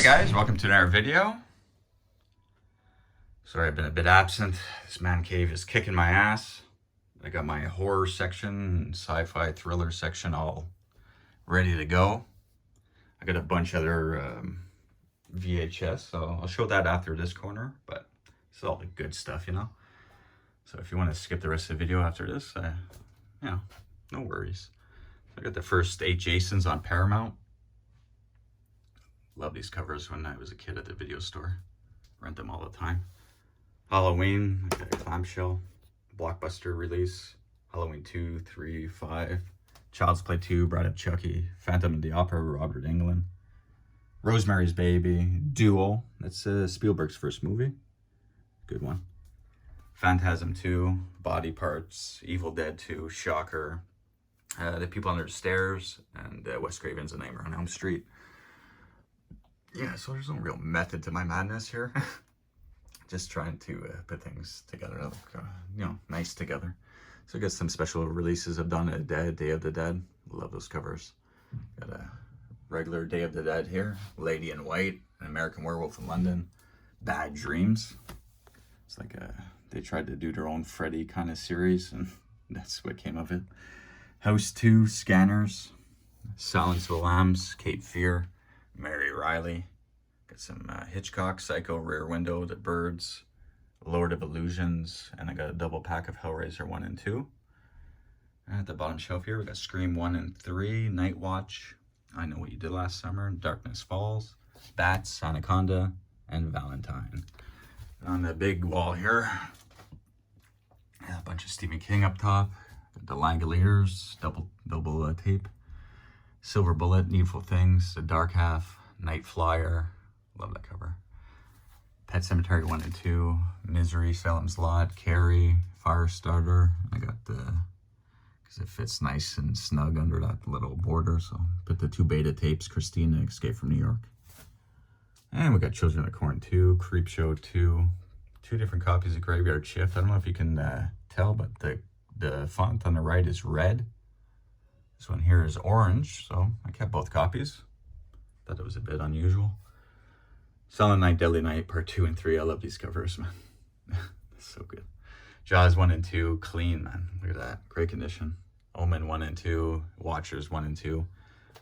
Hi guys, welcome to another video. Sorry I've been a bit absent. This man cave is kicking my ass. I got my horror section, sci-fi thriller section all ready to go. I got a bunch of other VHS, so I'll show that after this corner, but it's all the good stuff, you know. So if you want to skip the rest of the video after this, no worries. I got the first 8 Jasons on Paramount. Love these covers when I was a kid at the video store. Rent them all the time. Halloween, I got a Clamshell, Blockbuster release, Halloween 2, 3, 5, Child's Play 2, Bride of Chucky, Phantom of the Opera, Robert Englund, Rosemary's Baby, Duel, that's Spielberg's first movie, good one. Phantasm 2, Body Parts, Evil Dead 2, Shocker, The People Under the Stairs, and Wes Craven's A Nightmare on Elm Street. Yeah, so there's no real method to my madness here. Just trying to put things together that look, nice together. So I got some special releases of Dawn of the Dead, Day of the Dead. Love those covers. Got a regular Day of the Dead here, Lady in White, An American Werewolf in London, Bad Dreams. It's like they tried to do their own Freddy kind of series, and that's what came of it. House 2, Scanners, Silence of the Lambs, Cape Fear, Mary Riley. Got some Hitchcock, Psycho, Rear Window, The Birds, Lord of Illusions, and I got a double pack of Hellraiser 1 and 2. And at the bottom shelf here, we got Scream 1 and 3, Night Watch, I Know What You Did Last Summer, Darkness Falls, Bats, Anaconda, and Valentine. On the big wall here, a bunch of Stephen King up top, The Langoliers, double tape, Silver Bullet, Needful Things, The Dark Half, Night Flyer, love that cover. Pet Sematary 1 and 2, Misery, Salem's Lot, Carrie, Firestarter. I got because it fits nice and snug under that little border, so put the 2 beta tapes, Christina, Escape from New York. And we got Children of the Corn 2, Creepshow 2, 2 different copies of Graveyard Shift. I don't know if you can tell, but the font on the right is red. This one here is orange, so I kept both copies. Thought it was a bit unusual. Silent Night, Deadly Night, Part 2 and 3. I love these covers, man. It's so good. Jaws 1 and 2, clean, man. Look at that, great condition. Omen 1 and 2, Watchers 1 and 2.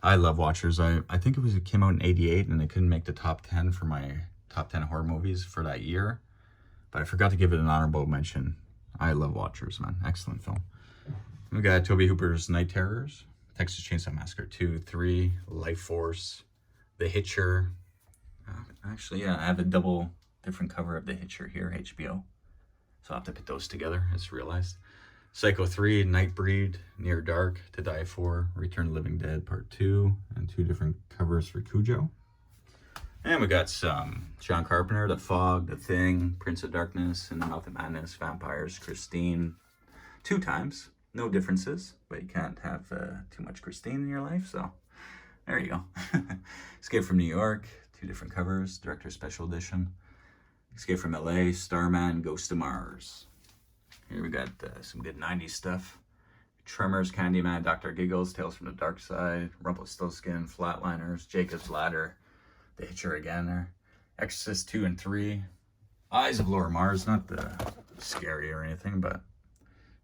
I love Watchers. I think it came out in '88, and it couldn't make the top 10 for my top 10 horror movies for that year. But I forgot to give it an honorable mention. I love Watchers, man. Excellent film. We got Tobe Hooper's Night Terrors, Texas Chainsaw Massacre 2, 3, Life Force, The Hitcher. Actually, yeah, I have a double different cover of The Hitcher here, HBO. So I'll have to put those together, I just realized. Psycho 3, Nightbreed, Near Dark, To Die For, Return of the Living Dead Part 2, and 2 different covers for Cujo. And we got some John Carpenter, The Fog, The Thing, Prince of Darkness, In the Mouth of Madness, Vampires, Christine, 2 times. No differences, but you can't have too much Christine in your life, so there you go. Escape from New York, 2 different covers, Director's Special Edition. Escape from LA, Starman, Ghost of Mars. Here we got some good 90s stuff. Tremors, Candyman, Dr. Giggles, Tales from the Dark Side, Rumpelstiltskin, Flatliners, Jacob's Ladder, The Hitcher again there. Exorcist 2 and 3. Eyes of Laura Mars, not scary or anything, but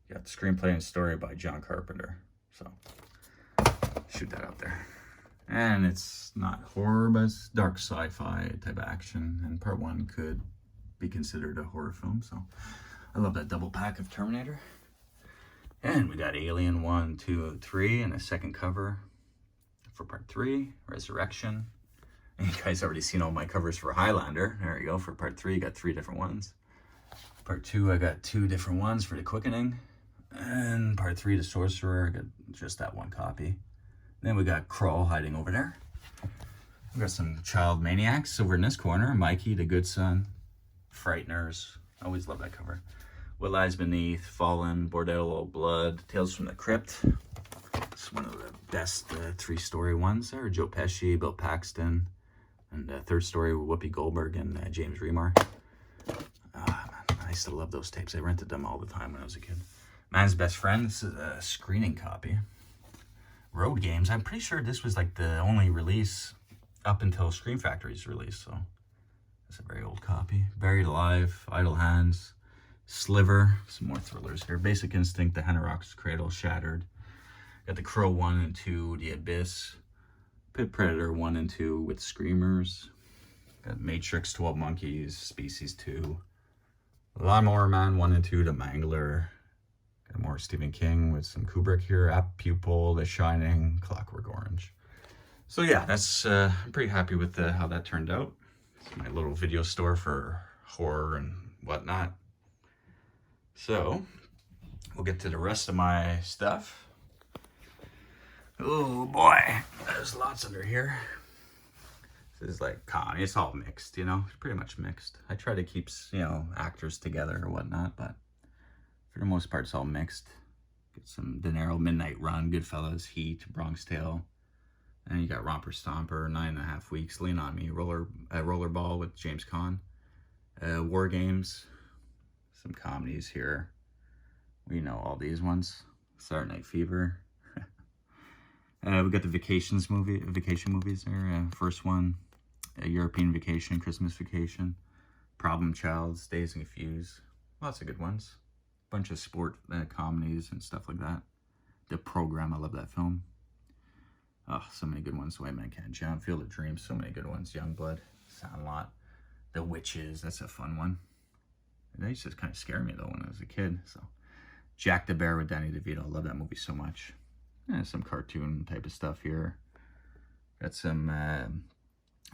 got the screenplay and story by John Carpenter. So, shoot that out there. And it's not horror, but it's dark sci-fi type action. And part 1 could be considered a horror film. So, I love that double pack of Terminator. And we got Alien 1, 2, 3, and a second cover for part 3, Resurrection. And you guys already seen all my covers for Highlander. There you go. For part 3, you got 3 different ones. Part 2, I got 2 different ones for The Quickening. And part 3, The Sorcerer, I got just that 1 copy. Then we got Krull hiding over there. We got some Child Maniacs over in this corner. Mikey, The Good Son, Frighteners. I always love that cover. What Lies Beneath, Fallen, Bordello Blood, Tales from the Crypt. It's one of the best 3-story ones there. Joe Pesci, Bill Paxton, and third story, Whoopi Goldberg and James Remar. Man, I used to love those tapes. I rented them all the time when I was a kid. Man's Best Friend, this is a screening copy. Road Games, I'm pretty sure this was like the only release up until Scream Factory's release, so it's a very old copy. Buried Alive, Idle Hands, Sliver, some more thrillers here. Basic Instinct, The Hen Rock's Cradle, Shattered. Got The Crow 1 and 2, The Abyss. Pit Predator 1 and 2 with Screamers. Got Matrix, 12 Monkeys, Species 2. Lawnmower Man 1 and 2, The Mangler. Got more Stephen King with some Kubrick here. Apt Pupil, The Shining, Clockwork Orange. So yeah, that's I'm pretty happy with how that turned out. It's my little video store for horror and whatnot. So we'll get to the rest of my stuff. Oh boy, there's lots under here. This is like comedy. It's all mixed, you know. It's pretty much mixed. I try to keep, you know, actors together or whatnot, but for the most part, it's all mixed. Get some De Niro, Midnight Run, Goodfellas, Heat, Bronx Tale. And you got Romper Stomper, 9.5 Weeks, Lean on Me, Rollerball with James Caan, War Games, some comedies here. We know all these ones. Saturday Night Fever. We got the vacation movies there. First one, European Vacation, Christmas Vacation, Problem Child, Dazed and Confused. Lots of good ones. Bunch of sport comedies and stuff like that. The Program, I love that film. Oh, so many good ones. White Man Can't Jump, Field of Dreams, so many good ones. Youngblood, Sandlot, The Witches, that's a fun one. They used to kind of scare me though when I was a kid. So, Jack the Bear with Danny DeVito, I love that movie so much. Yeah, some cartoon type of stuff here. Got some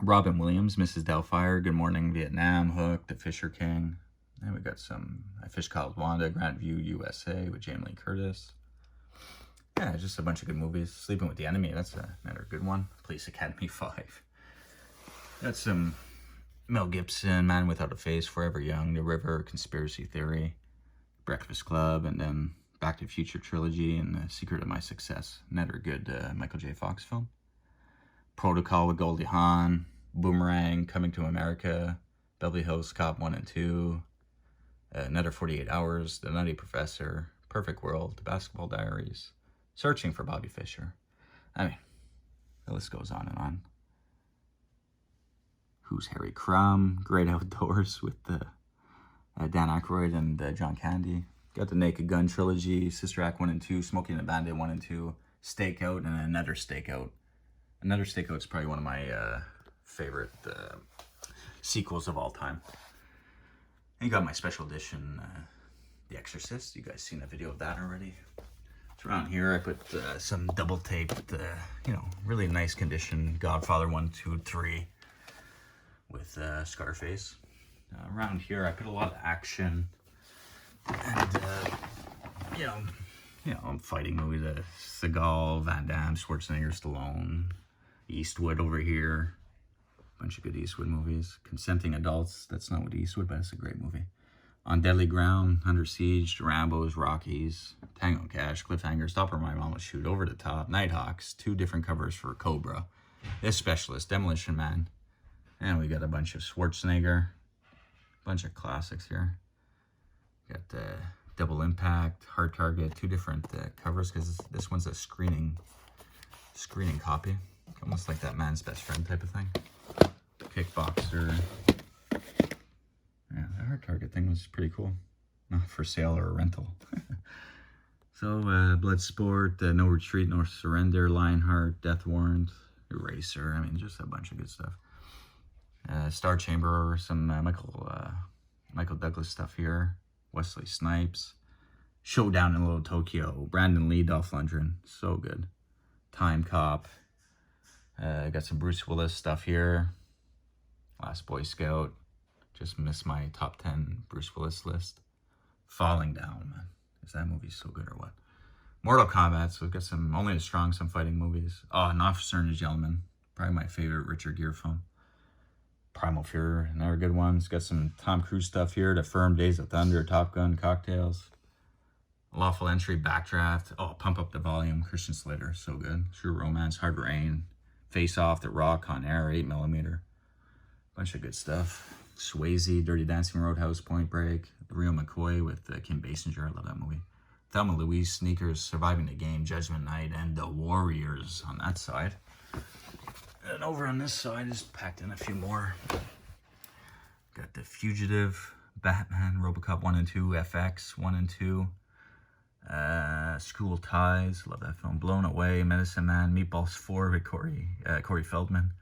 Robin Williams, Mrs. Doubtfire, Good Morning Vietnam, Hook, The Fisher King. And we got some A Fish Called Wanda, Grandview, USA with Jamie Lee Curtis. Yeah, just a bunch of good movies. Sleeping with the Enemy, that's another good one. Police Academy 5. Got some Mel Gibson, Man Without a Face, Forever Young, The River, Conspiracy Theory, Breakfast Club, and then Back to the Future trilogy and The Secret of My Success. Another good Michael J. Fox film. Protocol with Goldie Hawn, Boomerang, Coming to America, Beverly Hills Cop 1 and 2, another 48 Hours, The Nutty Professor, Perfect World, The Basketball Diaries, Searching for Bobby Fischer. I mean, the list goes on and on. Who's Harry Crumb, Great Outdoors with Dan Aykroyd and John Candy. Got the Naked Gun trilogy, Sister Act 1 and 2, Smokey and the Bandit 1 and 2, Stakeout, and Another Stakeout. Another Stakeout is probably one of my favorite sequels of all time. And you got my special edition, The Exorcist. You guys seen a video of that already? It's around here. I put some double taped, you know, really nice condition, Godfather 1, 2, 3 with Scarface. Around here, I put a lot of action and, you know, fighting movies, Seagal, Van Damme, Schwarzenegger, Stallone, Eastwood over here. Bunch of good Eastwood movies. Consenting Adults, that's not with Eastwood, but it's a great movie. On Deadly Ground, Under Siege, Rambos, Rockies, Tango and Cash, Cliffhanger, Stop or My Mom Will Shoot, Over the Top, Nighthawks, 2 different covers for Cobra, The Specialist, Demolition Man, and we got a bunch of Schwarzenegger, bunch of classics here. Got Double Impact, Hard Target, 2 different covers because this one's a screening copy, almost like that Man's Best Friend type of thing. Kickboxer. Yeah, the Hard Target thing was pretty cool. Not for sale or a rental. So, Bloodsport, No Retreat, No Surrender, Lionheart, Death Warrant, Eraser. I mean, just a bunch of good stuff. Star Chamber, some Michael Douglas stuff here. Wesley Snipes. Showdown in Little Tokyo. Brandon Lee, Dolph Lundgren. So good. Time Cop. Got some Bruce Willis stuff here. Last Boy Scout. Just missed my top 10 Bruce Willis list. Falling Down, man. Is that movie so good or what? Mortal Kombat. So we've got some Only the Strong, some fighting movies. Oh, An Officer and a Gentleman. Probably my favorite Richard Gere film. Primal Fear, another good one. It's got some Tom Cruise stuff here. The Firm, Days of Thunder, Top Gun, Cocktails. Lawful Entry, Backdraft. Oh, Pump Up the Volume, Christian Slater, so good. True Romance, Hard Rain, Face Off, The Rock, Con Air, 8mm. Bunch of good stuff. Swayze, Dirty Dancing, Roadhouse, Point Break. The Real McCoy with Kim Basinger, I love that movie. Thelma Louise, Sneakers, Surviving the Game, Judgment Night, and The Warriors on that side. And over on this side, just packed in a few more. Got The Fugitive, Batman, RoboCop 1 and 2, FX 1 and 2, School Ties, love that film, Blown Away, Medicine Man, Meatballs 4 with Corey Feldman,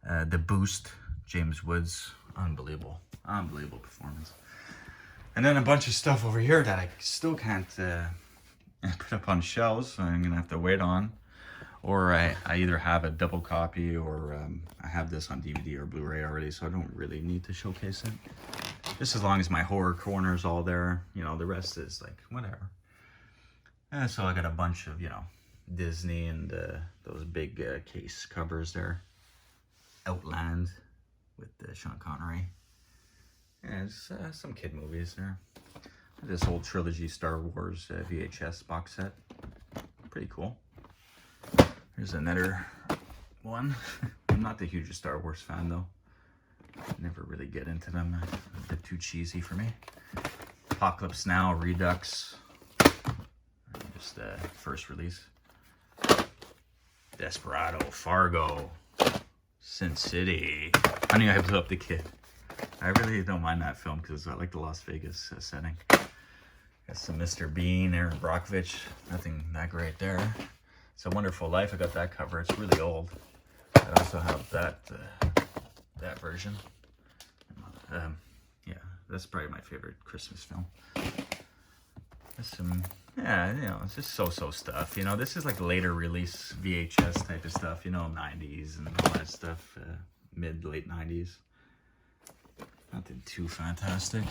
The Boost, James Woods, unbelievable performance. And then a bunch of stuff over here that I still can't put up on shelves, so I'm gonna have to wait on. Or I either have a double copy, or I have this on DVD or Blu-ray already, so I don't really need to showcase it. Just as long as my horror corner is all there, you know, the rest is like, whatever. And so I got a bunch of, you know, Disney and those big case covers there. Outland with Sean Connery. And some kid movies there. This whole trilogy Star Wars VHS box set. Pretty cool. Here's another one. I'm not the hugest Star Wars fan though. Never really get into them. A bit too cheesy for me. Apocalypse Now, Redux. Just first release. Desperado, Fargo, Sin City. Honey, I Blew Up the Kid. I really don't mind that film because I like the Las Vegas setting. Got some Mr. Bean, Aaron Brockovich. Nothing that great there. It's a Wonderful Life. I got that cover. It's really old. I also have that version. Yeah, that's probably my favorite Christmas film. There's some, yeah, you know, it's just so stuff. You know, this is like later release VHS type of stuff. You know, 90s and all that stuff. Mid, late 90s. Nothing too fantastic.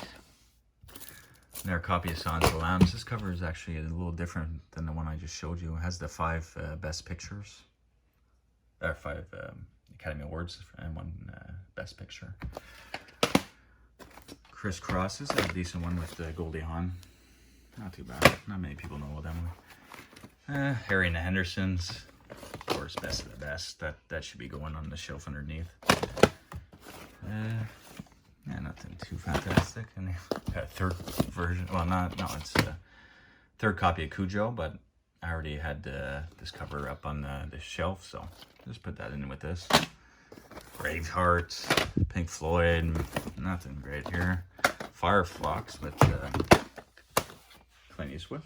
Their copy of Silence of the Lambs. This cover is actually a little different than the one I just showed you. It has the 5 best pictures. There are 5 Academy Awards and 1 best picture. Crisscross is a decent one with Goldie Hawn. Not too bad. Not many people know that one. Harry and the Hendersons. Of course, best of the best. That should be going on the shelf underneath. Yeah, nothing too fantastic. And got a third version. Well, no, it's a third copy of Cujo, but I already had this cover up on the shelf, so just put that in with this. Braveheart, Pink Floyd, nothing great here. Fireflux with Clint Eastwood.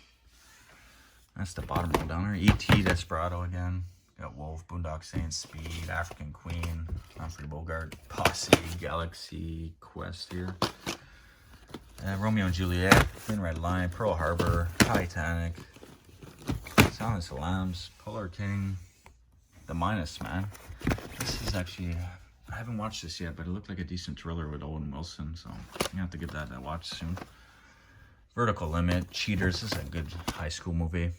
That's the bottom row down there. E.T. Desperado again. Got Wolf, Boondock Saints, Speed, African Queen, Humphrey Bogart, Posse, Galaxy Quest here. Romeo and Juliet, Thin Red Line, Pearl Harbor, Titanic, Silence of the Lambs, Polar King, The Minus Man. This is actually, I haven't watched this yet, but it looked like a decent thriller with Owen Wilson, so I'm gonna have to give that a watch soon. Vertical Limit, Cheaters. This is a good high school movie.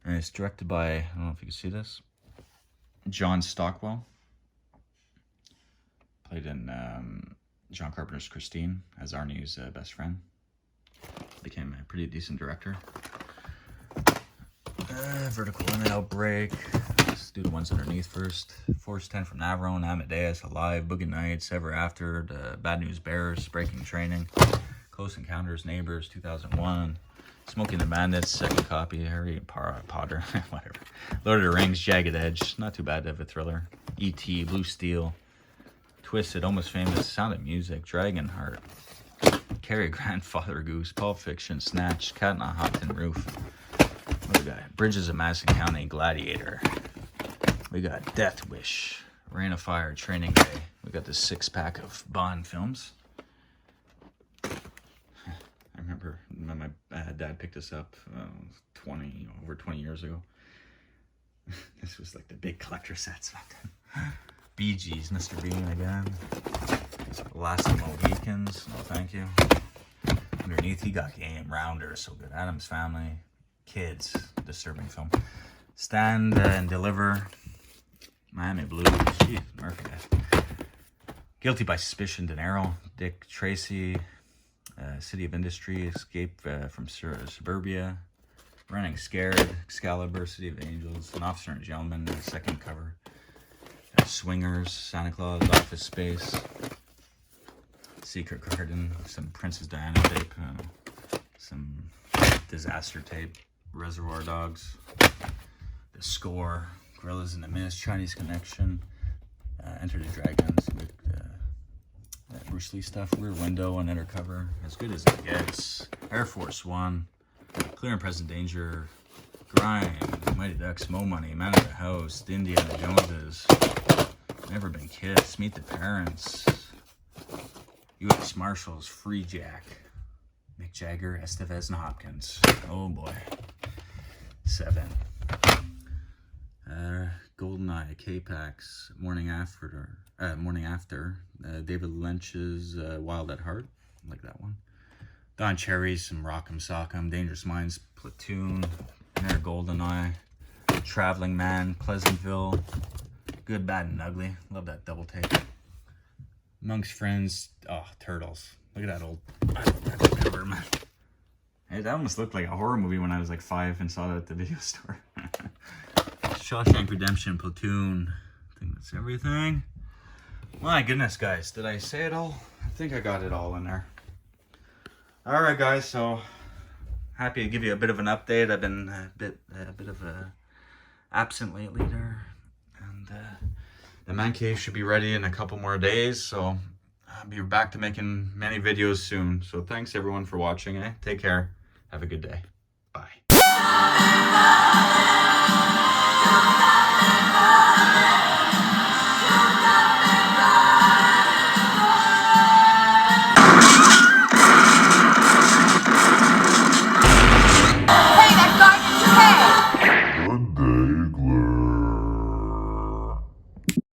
And it's directed by, I don't know if you can see this, John Stockwell. Played in John Carpenter's Christine as Arnie's best friend. Became a pretty decent director. Vertical Limit, Outbreak. Let's do the ones underneath first. Force 10 from Navarone, Amadeus, Alive, Boogie Nights, Ever After, The Bad News Bears, Breaking Training, Close Encounters, Neighbors, 2001. Smoking the Bandits, second copy, Harry Potter, whatever. Lord of the Rings, Jagged Edge, not too bad to have a thriller. E.T., Blue Steel, Twisted, Almost Famous, Sound of Music, Dragonheart, Cary Grant, Father Goose, Pulp Fiction, Snatch, Cat on a Hot Tin Roof. What we got? Bridges of Madison County, Gladiator. We got Death Wish, Rain of Fire, Training Day. We got the 6-pack of Bond films. I remember when my dad picked us up over 20 years ago. This was like the big collector sets back then. Bee Gees, Mr. Bean again. Last of the Mohicans, no thank you. Underneath, he got Game, Rounder, so good. Addams Family, Kids, disturbing film. Stand and Deliver, Miami Blues, jeez, Murphy. Guilty by Suspicion, De Niro, Dick Tracy, City of Industry, Escape from Suburbia, Running Scared, Excalibur, City of Angels, An Officer and Gentleman, second cover, Swingers, Santa Claus, Office Space, Secret Garden, some Princess Diana tape, some Disaster tape, Reservoir Dogs, The Score, Gorillas in the Mist, Chinese Connection, Enter the Dragon, some good Bruce Lee stuff, Rear Window on Undercover, as good as it gets. Air Force One, Clear and Present Danger, Grind, Mighty Ducks, Mo Money, Man of the House, The Indiana Joneses, Never Been Kissed, Meet the Parents, U.S. Marshals, Free Jack, Mick Jagger, Estevez and Hopkins. Oh boy. 7. GoldenEye, K-Pax, Morning After, David Lynch's Wild at Heart, I like that one. Don Cherry's some Rock'em Sock'em, Dangerous Minds, Platoon, Another GoldenEye, Traveling Man, Pleasantville, Good, Bad, and Ugly, love that double take. Amongst Friends, oh, Turtles, look at that old, I love that cover, man. It almost looked like a horror movie when I was like 5 and saw it at the video store. Shawshank Redemption, Platoon. I think that's everything. My goodness, guys. Did I say it all? I think I got it all in there. Alright, guys. So, happy to give you a bit of an update. I've been a bit of a absent lately there. And the man cave should be ready in a couple more days. So, I'll be back to making many videos soon. So, thanks everyone for watching. Take care. Have a good day. Bye.